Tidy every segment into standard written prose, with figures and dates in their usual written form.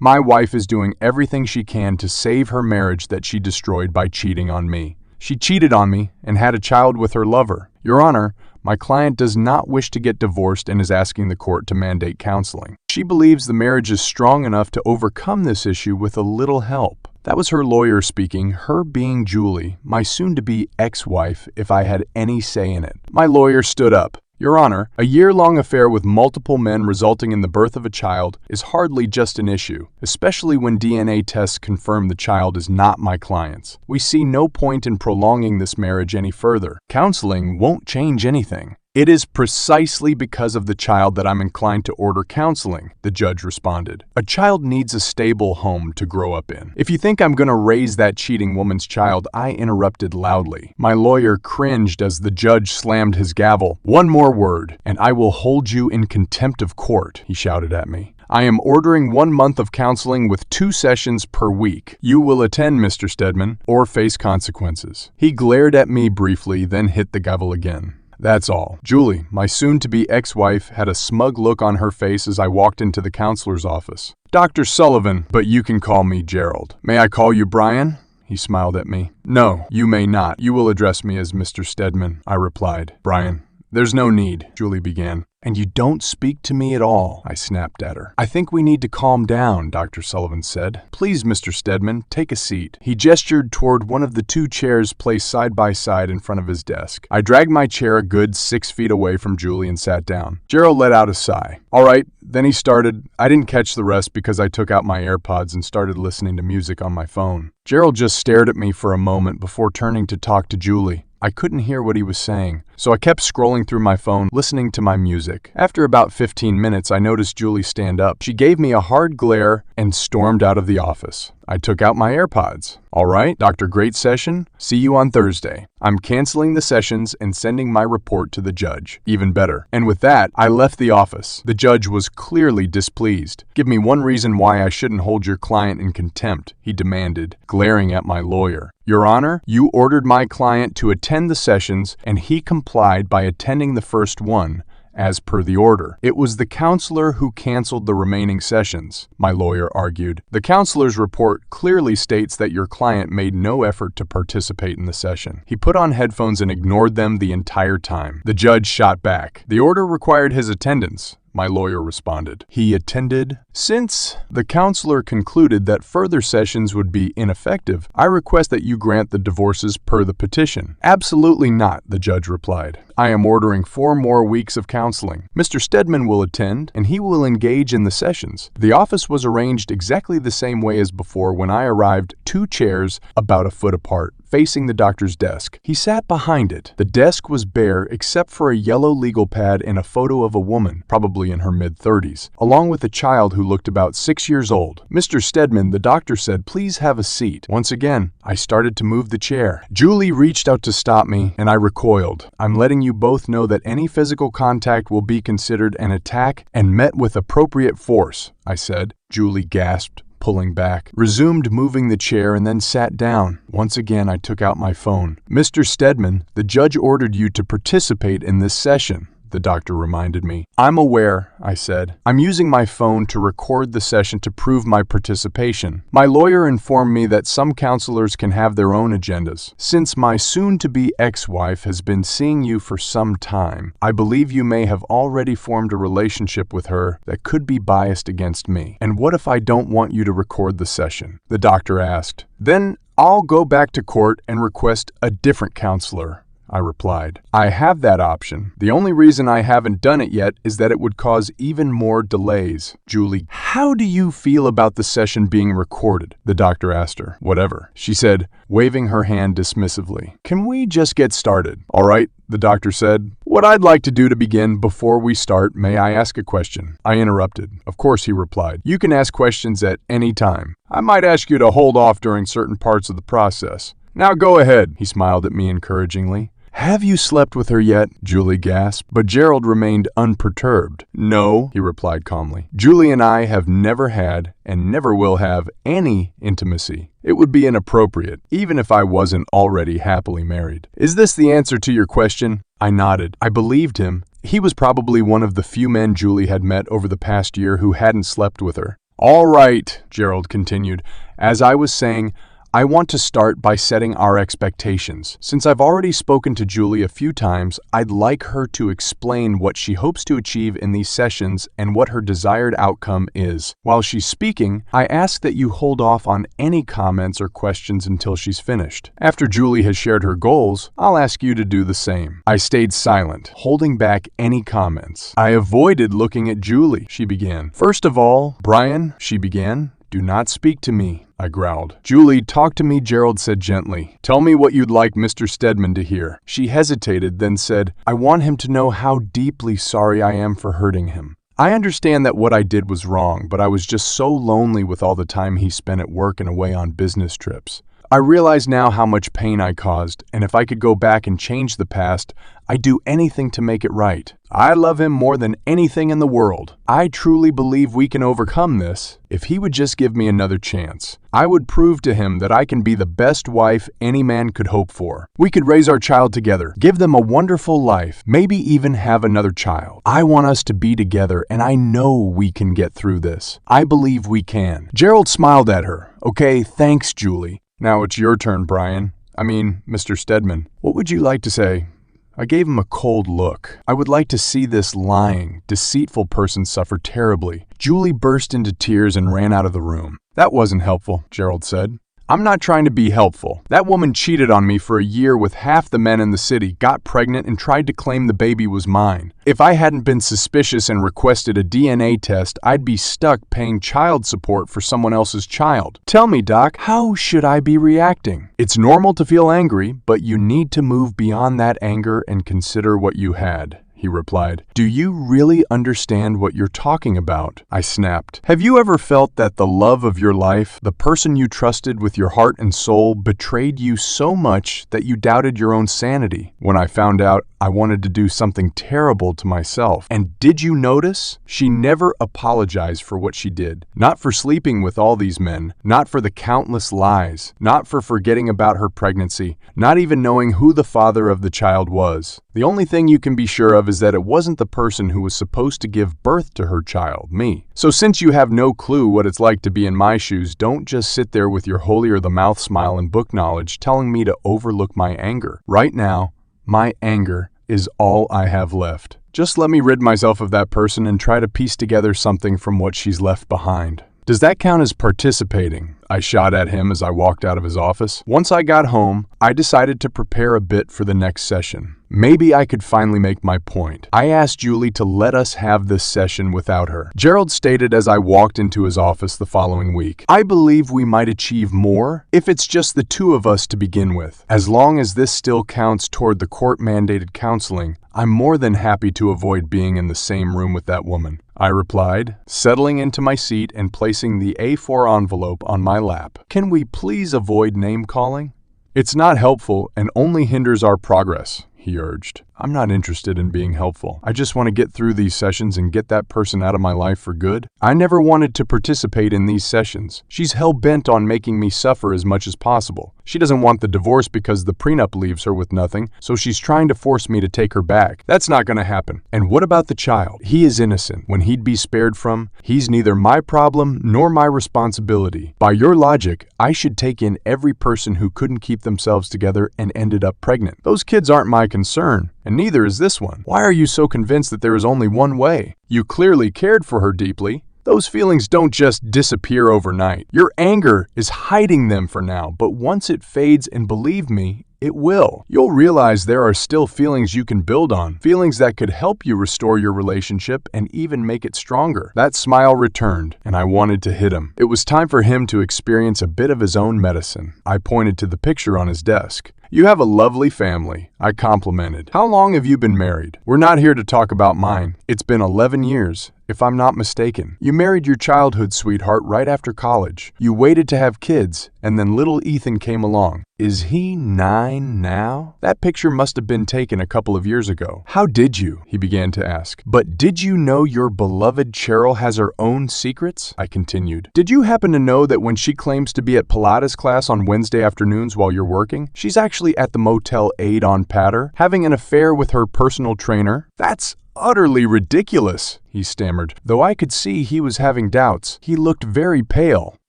My wife is doing everything she can to save her marriage that she destroyed by cheating on me. She cheated on me and had a child with her lover. Your Honor, my client does not wish to get divorced and is asking the court to mandate counseling. She believes the marriage is strong enough to overcome this issue with a little help. That was her lawyer speaking, her being Julie, my soon-to-be ex-wife, if I had any say in it. My lawyer stood up. Your Honor, a year-long affair with multiple men resulting in the birth of a child is hardly just an issue, especially when DNA tests confirm the child is not my client's. We see no point in prolonging this marriage any further. Counseling won't change anything. It is precisely because of the child that I'm inclined to order counseling, the judge responded. A child needs a stable home to grow up in. If you think I'm going to raise that cheating woman's child, I interrupted loudly. My lawyer cringed as the judge slammed his gavel. One more word, and I will hold you in contempt of court, he shouted at me. I am ordering 1 month of counseling with 2 sessions per week. You will attend, Mr. Stedman, or face consequences. He glared at me briefly, then hit the gavel again. That's all. Julie, my soon-to-be ex-wife, had a smug look on her face as I walked into the counselor's office. Dr. Sullivan, but you can call me Gerald. May I call you Brian? He smiled at me. No, you may not. You will address me as Mr. Stedman, I replied. Brian, there's no need, Julie began. And you don't speak to me at all, I snapped at her. I think we need to calm down, Dr. Sullivan said. Please, Mr. Stedman, take a seat. He gestured toward one of the 2 chairs placed side by side in front of his desk. I dragged my chair a good 6 feet away from Julie and sat down. Gerald let out a sigh. All right, then he started. I didn't catch the rest because I took out my AirPods and started listening to music on my phone. Gerald just stared at me for a moment before turning to talk to Julie. I couldn't hear what he was saying, so I kept scrolling through my phone, listening to my music. After about 15 minutes, I noticed Julie stand up. She gave me a hard glare and stormed out of the office. I took out my AirPods. All right, Doctor, great session. See you on Thursday. I'm canceling the sessions and sending my report to the judge. Even better. And with that, I left the office. The judge was clearly displeased. Give me one reason why I shouldn't hold your client in contempt, he demanded, glaring at my lawyer. Your Honor, you ordered my client to attend the sessions, and he complied by attending the first one, as per the order. It was the counselor who canceled the remaining sessions, my lawyer argued. The counselor's report clearly states that your client made no effort to participate in the session. He put on headphones and ignored them the entire time. The judge shot back. The order required his attendance, my lawyer responded. He attended. Since the counselor concluded that further sessions would be ineffective, I request that you grant the divorces per the petition. Absolutely not, the judge replied. I am ordering 4 more weeks of counseling. Mr. Stedman will attend, and he will engage in the sessions. The office was arranged exactly the same way as before when I arrived, 2 chairs about a foot apart, facing the doctor's desk. He sat behind it. The desk was bare except for a yellow legal pad and a photo of a woman, probably in her mid-30s, along with a child who looked about 6 years old. Mr. Stedman, the doctor said, please have a seat. Once again, I started to move the chair. Julie reached out to stop me, and I recoiled. I'm letting you both know that any physical contact will be considered an attack and met with appropriate force, I said. Julie gasped, pulling back, resumed moving the chair, and then sat down. Once again, I took out my phone. Mr. Stedman, the judge ordered you to participate in this session, the doctor reminded me. I'm aware, I said. I'm using my phone to record the session to prove my participation. My lawyer informed me that some counselors can have their own agendas. Since my soon-to-be ex-wife has been seeing you for some time, I believe you may have already formed a relationship with her that could be biased against me. And what if I don't want you to record the session? The doctor asked. Then I'll go back to court and request a different counselor, I replied. I have that option. The only reason I haven't done it yet is that it would cause even more delays. Julie, how do you feel about the session being recorded? The doctor asked her. Whatever, she said, waving her hand dismissively. Can we just get started? All right, the doctor said. What I'd like to do to begin, before we start, may I ask a question? I interrupted. Of course, he replied. You can ask questions at any time. I might ask you to hold off during certain parts of the process. Now go ahead, he smiled at me encouragingly. Have you slept with her yet? Julie gasped, but Gerald remained unperturbed. No, he replied calmly. Julie and I have never had and never will have any intimacy. It would be inappropriate, even if I wasn't already happily married. Is this the answer to your question? I nodded. I believed him. He was probably one of the few men Julie had met over the past year who hadn't slept with her. All right, Gerald continued. As I was saying, I want to start by setting our expectations. Since I've already spoken to Julie a few times, I'd like her to explain what she hopes to achieve in these sessions and what her desired outcome is. While she's speaking, I ask that you hold off on any comments or questions until she's finished. After Julie has shared her goals, I'll ask you to do the same. I stayed silent, holding back any comments. I avoided looking at Julie, she began. First of all, Brian, she began, do not speak to me, I growled. Julie, talk to me, Gerald said gently. Tell me what you'd like Mr. Stedman to hear. She hesitated, then said, I want him to know how deeply sorry I am for hurting him. I understand that what I did was wrong, but I was just so lonely with all the time he spent at work and away on business trips. I realize now how much pain I caused, and if I could go back and change the past, I'd do anything to make it right. I love him more than anything in the world. I truly believe we can overcome this if he would just give me another chance. I would prove to him that I can be the best wife any man could hope for. We could raise our child together, give them a wonderful life, maybe even have another child. I want us to be together, and I know we can get through this. I believe we can. Gerald smiled at her. Okay, thanks, Julie. Now it's your turn, Brian. Mr. Stedman. What would you like to say? I gave him a cold look. I would like to see this lying, deceitful person suffer terribly. Julie burst into tears and ran out of the room. That wasn't helpful, Gerald said. I'm not trying to be helpful. That woman cheated on me for a year with half the men in the city, got pregnant, and tried to claim the baby was mine. If I hadn't been suspicious and requested a DNA test, I'd be stuck paying child support for someone else's child. Tell me, Doc, how should I be reacting? It's normal to feel angry, but you need to move beyond that anger and consider what you had. He replied. Do you really understand what you're talking about? I snapped. Have you ever felt that the love of your life, the person you trusted with your heart and soul, betrayed you so much that you doubted your own sanity? When I found out, I wanted to do something terrible to myself. And did you notice? She never apologized for what she did. Not for sleeping with all these men, not for the countless lies, not for forgetting about her pregnancy, not even knowing who the father of the child was. The only thing you can be sure of is that it wasn't the person who was supposed to give birth to her child, me. So since you have no clue what it's like to be in my shoes, don't just sit there with your holier-than-mouth smile and book knowledge telling me to overlook my anger. Right now, my anger is all I have left. Just let me rid myself of that person and try to piece together something from what she's left behind. Does that count as participating? I shot at him as I walked out of his office. Once I got home, I decided to prepare a bit for the next session. Maybe I could finally make my point. I asked Julie to let us have this session without her. Gerald stated as I walked into his office the following week, I believe we might achieve more if it's just the two of us to begin with. As long as this still counts toward the court-mandated counseling, I'm more than happy to avoid being in the same room with that woman. I replied, settling into my seat and placing the A4 envelope on my lap. Can we please avoid name-calling? It's not helpful and only hinders our progress, he urged. I'm not interested in being helpful. I just want to get through these sessions and get that person out of my life for good. I never wanted to participate in these sessions. She's hell-bent on making me suffer as much as possible. She doesn't want the divorce because the prenup leaves her with nothing, so she's trying to force me to take her back. That's not going to happen. And what about the child? He is innocent. When he'd be spared from, he's neither my problem nor my responsibility. By your logic, I should take in every person who couldn't keep themselves together and ended up pregnant. Those kids aren't my concern. And neither is this one. Why are you so convinced that there is only one way? You clearly cared for her deeply. Those feelings don't just disappear overnight. Your anger is hiding them for now, but once it fades, and believe me, it will. You'll realize there are still feelings you can build on, feelings that could help you restore your relationship and even make it stronger. That smile returned, and I wanted to hit him. It was time for him to experience a bit of his own medicine. I pointed to the picture on his desk. You have a lovely family, I complimented. How long have you been married? We're not here to talk about mine. It's been 11 years, if I'm not mistaken. You married your childhood sweetheart right after college. You waited to have kids, and then little Ethan came along. Is he 9 now? That picture must have been taken a couple of years ago. How did you? He began to ask. But did you know your beloved Cheryl has her own secrets? I continued. Did you happen to know that when she claims to be at Pilates class on Wednesday afternoons while you're working, she's actually at the Motel 8 on Patter, having an affair with her personal trainer? That's utterly ridiculous," he stammered, though I could see he was having doubts. He looked very pale.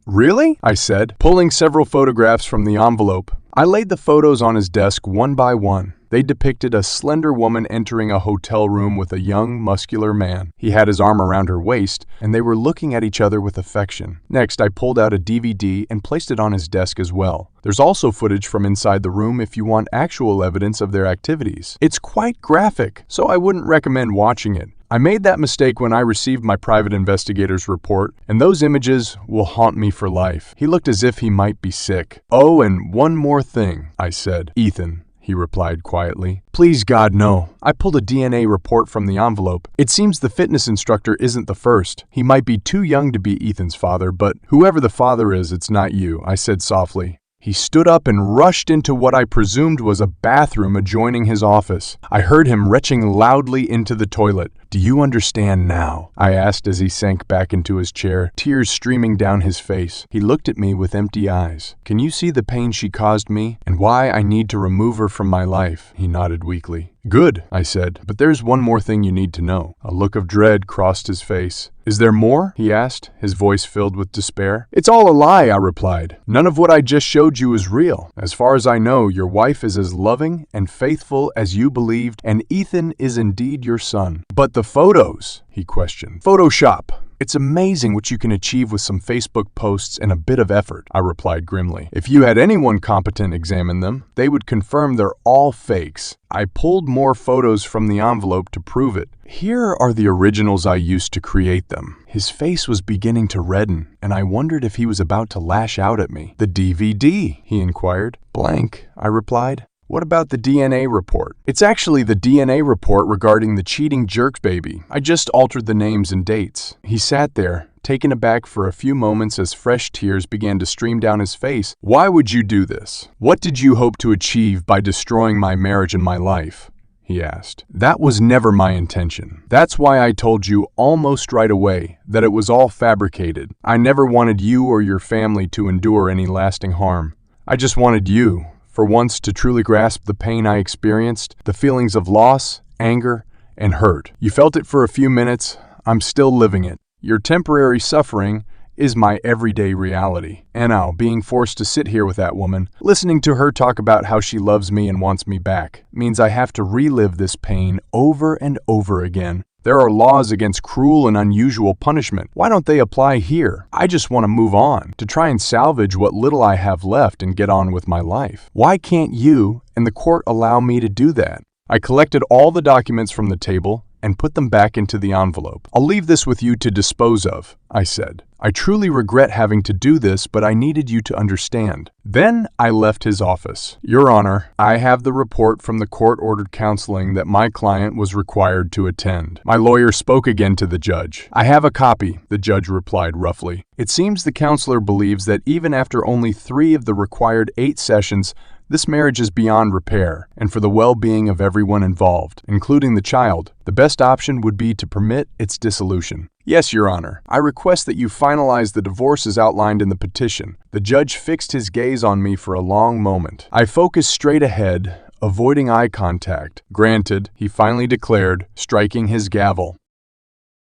"Really?" I said, pulling several photographs from the envelope. I laid the photos on his desk one by one. They depicted a slender woman entering a hotel room with a young, muscular man. He had his arm around her waist, and they were looking at each other with affection. Next, I pulled out a DVD and placed it on his desk as well. There's also footage from inside the room if you want actual evidence of their activities. It's quite graphic, so I wouldn't recommend watching it. I made that mistake when I received my private investigator's report, and those images will haunt me for life. He looked as if he might be sick. "Oh, and one more thing," I said. "Ethan," he replied quietly. "Please, God, no." I pulled a DNA report from the envelope. It seems the fitness instructor isn't the first. He might be too young to be Ethan's father, but whoever the father is, it's not you, I said softly. He stood up and rushed into what I presumed was a bathroom adjoining his office. I heard him retching loudly into the toilet. "Do you understand now?" I asked as he sank back into his chair, tears streaming down his face. He looked at me with empty eyes. "Can you see the pain she caused me and why I need to remove her from my life?" He nodded weakly. "Good," I said, "but there's one more thing you need to know." A look of dread crossed his face. "Is there more?" he asked, his voice filled with despair. "It's all a lie," I replied. "None of what I just showed you is real. As far as I know, your wife is as loving and faithful as you believed, and Ethan is indeed your son." "But the photos?" he questioned. "Photoshop. It's amazing what you can achieve with some Facebook posts and a bit of effort," I replied grimly. "If you had anyone competent examine them, they would confirm they're all fakes." I pulled more photos from the envelope to prove it. "Here are the originals I used to create them." His face was beginning to redden, and I wondered if he was about to lash out at me. "The DVD?" he inquired. "Blank," I replied. "What about the DNA report?" "It's actually the DNA report regarding the cheating jerk baby. I just altered the names and dates." He sat there, taken aback for a few moments as fresh tears began to stream down his face. "Why would you do this? What did you hope to achieve by destroying my marriage and my life?" he asked. "That was never my intention. That's why I told you almost right away that it was all fabricated. I never wanted you or your family to endure any lasting harm. I just wanted you, for once, to truly grasp the pain I experienced, the feelings of loss, anger, and hurt. You felt it for a few minutes. I'm still living it. Your temporary suffering is my everyday reality. And now, being forced to sit here with that woman, listening to her talk about how she loves me and wants me back, means I have to relive this pain over and over again. There are laws against cruel and unusual punishment. Why don't they apply here? I just want to move on, to try and salvage what little I have left and get on with my life. Why can't you and the court allow me to do that?" I collected all the documents from the table and put them back into the envelope. "I'll leave this with you to dispose of," I said. "I truly regret having to do this, but I needed you to understand." Then I left his office. "Your Honor, I have the report from the court-ordered counseling that my client was required to attend." My lawyer spoke again to the judge. "I have a copy," the judge replied roughly. "It seems the counselor believes that even after only 3 of the required 8 sessions, this marriage is beyond repair, and for the well-being of everyone involved, including the child, the best option would be to permit its dissolution." "Yes, Your Honor. I request that you finalize the divorce as outlined in the petition." The judge fixed his gaze on me for a long moment. I focused straight ahead, avoiding eye contact. "Granted," he finally declared, striking his gavel.